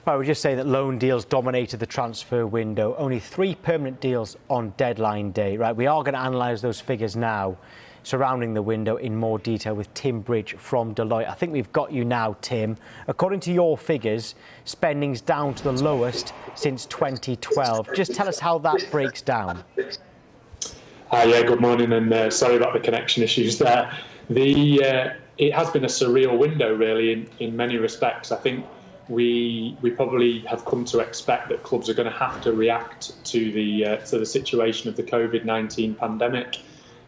I would just say that loan deals dominated the transfer window. Only 3 permanent deals on deadline day. Right, we are going to analyse those figures now surrounding the window in more detail with Tim Bridge from Deloitte. I think we've got you now, Tim. According to your figures, spending's down to the lowest since 2012. Just tell us how that breaks down. Hi, yeah, good morning, and sorry about the connection issues there. It has been a surreal window, really, in many respects. I think we probably have come to expect that clubs are going to have to react to the situation of the COVID-19 pandemic.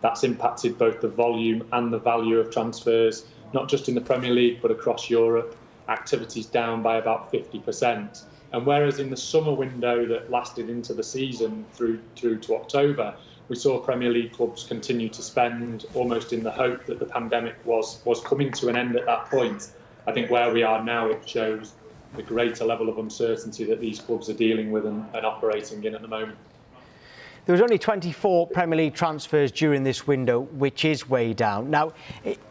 That's impacted both the volume and the value of transfers, not just in the Premier League, but across Europe. Activity's down by about 50%. And whereas in the summer window that lasted into the season through to October, we saw Premier League clubs continue to spend almost in the hope that the pandemic was coming to an end at that point. I think where we are now, it shows the greater level of uncertainty that these clubs are dealing with and operating in at the moment. There was only 24 Premier League transfers during this window, which is way down. Now,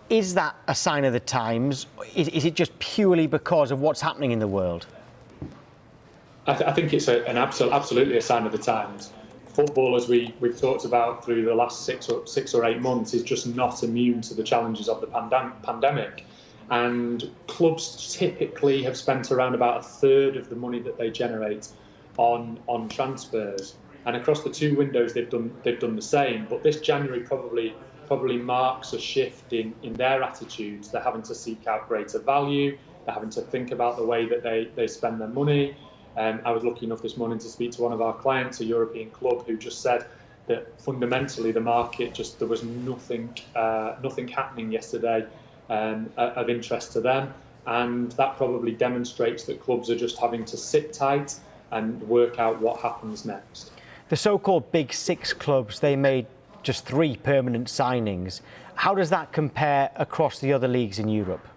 is that a sign of the times? Is it just purely because of what's happening in the world? I think it's absolutely a sign of the times. Football, as we've talked about through the last six or 8 months, is just not immune to the challenges of the pandemic. And clubs typically have spent around about 1/3 of the money that they generate on transfers. And across the 2 windows, they've done the same. But this January probably marks a shift in their attitudes. They're having to seek out greater value. They're having to think about the way that they spend their money. I was lucky enough this morning to speak to one of our clients, a European club, who just said that fundamentally the market there was nothing happening yesterday of interest to them, and that probably demonstrates that clubs are just having to sit tight and work out what happens next. The so-called Big Six clubs, they made just 3 permanent signings. How does that compare across the other leagues in Europe?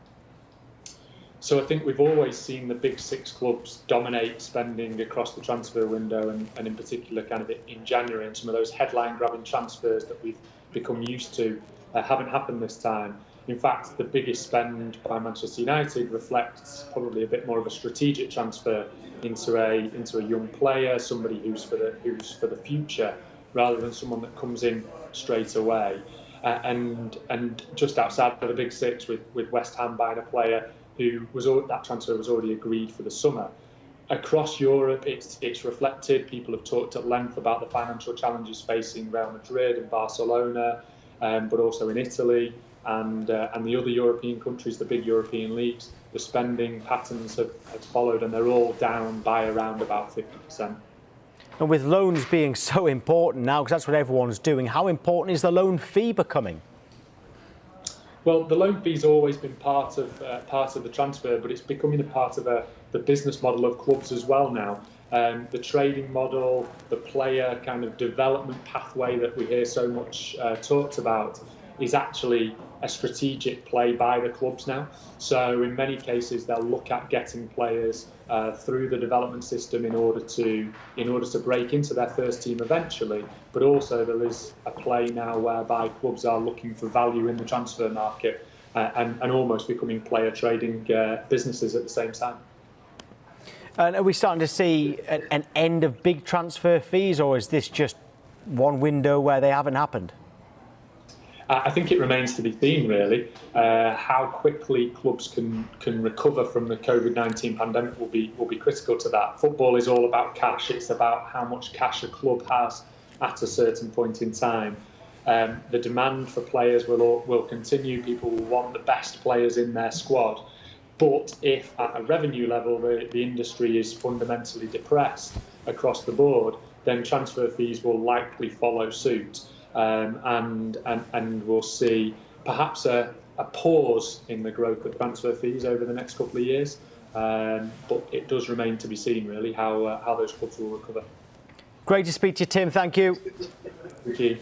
So I think we've always seen the Big Six clubs dominate spending across the transfer window, and in particular kind of in January, and some of those headline-grabbing transfers that we've become used to haven't happened this time. In fact, the biggest spend by Manchester United reflects probably a bit more of a strategic transfer into a young player, somebody who's for the future, rather than someone that comes in straight away. And just outside of the Big Six, with West Ham buying a player that transfer was already agreed for the summer. Across Europe, it's reflected. People have talked at length about the financial challenges facing Real Madrid and Barcelona, but also in Italy and the other European countries, the big European leagues. The spending patterns have followed, and they're all down by around about 50%. And with loans being so important now, because that's what everyone's doing, how important is the loan fee becoming? Well, the loan fee's always been part of the transfer, but it's becoming a part of the business model of clubs as well now. The trading model, the player kind of development pathway that we hear so much talked about, is actually a strategic play by the clubs now. So in many cases, they'll look at getting players through the development system in order to break into their first team eventually. But also there is a play now whereby clubs are looking for value in the transfer market and almost becoming player trading businesses at the same time. And are we starting to see an end of big transfer fees, or is this just one window where they haven't happened? I think it remains to be seen, really. How quickly clubs can recover from the COVID-19 pandemic will be critical to that. Football is all about cash. It's about how much cash a club has at a certain point in time. The demand for players will continue. People will want the best players in their squad. But if at a revenue level the industry is fundamentally depressed across the board, then transfer fees will likely follow suit. And we'll see perhaps a pause in the growth of transfer fees over the next couple of years. But it does remain to be seen, really, how those clubs will recover. Great to speak to you, Tim. Thank you. Thank you.